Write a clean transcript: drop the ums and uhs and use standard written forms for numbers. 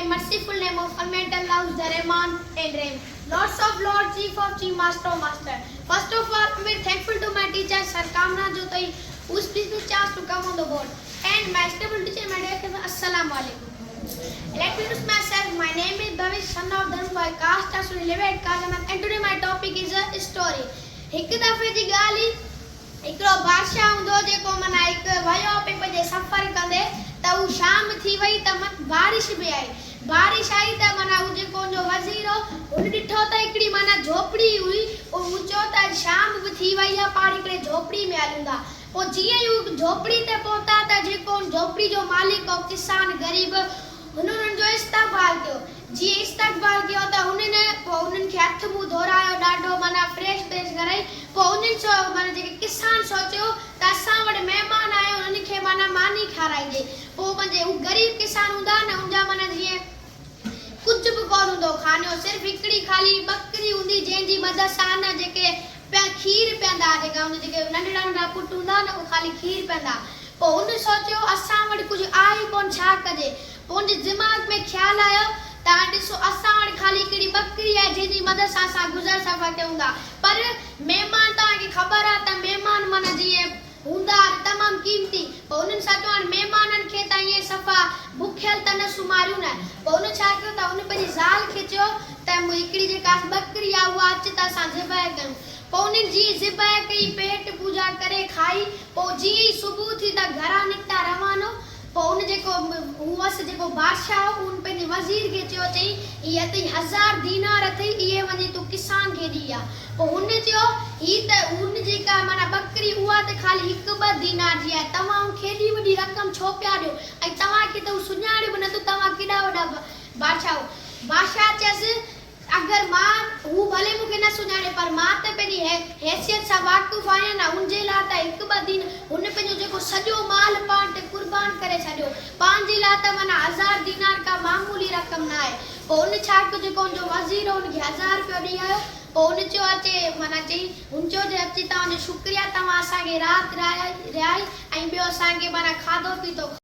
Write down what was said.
merciful name of Almighty Allah, the Rahman and Rahim. Lords of Lord, Chief of Chief, Master of Master. First of all, I'm very thankful to my teacher, Sir Kamna Jotai, who's pleased me chance to come on the board. And my stable teacher, my dear cousin, Assalamu alaikum. Let me introduce myself. My name is Davish, son of Dhanbhai, caste as 11 Kazamat, and today my topic is a story. हिक दफ़े जी ॻाल्हि हिकिड़ो बादशाह हूंदो जेको माना हिकु वियो पियो पंहिंजे सफ़र कंदे त हू शाम थी वई त बारिश बि आई त माना हू जेको हुनजो वज़ीर हो हुन ॾिठो त हिकिड़ी माना झोपड़ी हुई हू चयो त शाम बि थी वई आहे पाण हिकिड़े झोपड़ी में हलूं था पोइ जीअं ई हू झोपड़ी ते पहुता त जेको झोपड़ी जो मालिक हो किसान ग़रीब हुननि जो इस्तक़बाल कयो जीअं इस्तक़बाल कयो त हुननि खे हथ मुंहुं धोरायो ॾाढो माना फ्रेश कराई पोइ हुननि माना जेके किसान सोचियो त असां वटि महिमान आयो हुननि खे माना मानी खाराईंदे पोइ पंहिंजे हू ग़रीब किसान हूंदा न हुनजा माना जीअं कुझु बि कोन हूंदो खानो सिर्फ़ु हिकिड़ी ख़ाली बकरी हूंदी जंहिंजी मदद सां न जेके खीर पीअंदा जेका हुन जेके नंढड़ा नंढड़ा पुट हूंदा न उहे ख़ाली खीर पीअंदा पोइ हुन सोचियो असां वटि कुझु आहे ई कोन छा कजे पोइ हुनजे दिमाग़ में ख़्यालु आयो त ॾिसो असां वटि ख़ाली हिकिड़ी बकरी आहे जंहिंजी मदद सां असां गुज़र सफ़र कयूं था पर महिमान तव्हांखे ख़बर आहे त महिमान माना जीअं हूंदा तमामु क़ीमती पोइ हुननि सां हाणे महिमाननि खे त ईअं सफ़ा बुखियल त न सुम्हारियूं न पोइ हुन छा कयो त हुन पंहिंजी ज़ाल खे चयो त हिकिड़ी जेका बकरी आहे उहा अचे त असां ज़िबह कयूं पोइ हुननि जीअं ज़िबह कई पेट पूजा करे खाई पोइ जीअं ई सुबुह थी त घरां निकिता रवानो पोइ हुन जेको हुअसि जेको बादशाह हो हुन पंहिंजे वज़ीर खे चयो चई हीअ अथई 1000 दीनार अथई इहे वञी तूं किसान खे ॾी आहे पोइ हुन चयो हीअ त हुन जेका माना बकरी उहा त ख़ाली 1-2 दीनार जी आहे तव्हां मूंखे एॾी वॾी रक़म छो पिया ॾियो ऐं तव्हांखे त हू सुञाणे बि नथो तव्हां केॾा वॾा बादशाह चयसि अगरि मां हू भले मूंखे न सुञाणे पर मां त पंहिंजी हैसियत सां वाक़ुफ़ु आहियां न हुनजे लाइ त 1-2 दिन हुन पंहिंजो जेको सॼो माल पाण ते क़ुर्बान करे छॾियो पंहिंजे लाइ त माना 1000 दीनार का मामूली रक़म न आहे पोइ हुन छा कयो जेको हुनजो वज़ीर हो हुनखे 1000 रुपयो ॾेई आयो पोइ हुन चयो अचे माना चई हुन चयो जे अची तव्हांजो शुक्रिया तव्हां असांखे राति रिहाई ऐं ॿियो असांखे माना खाधो पीतो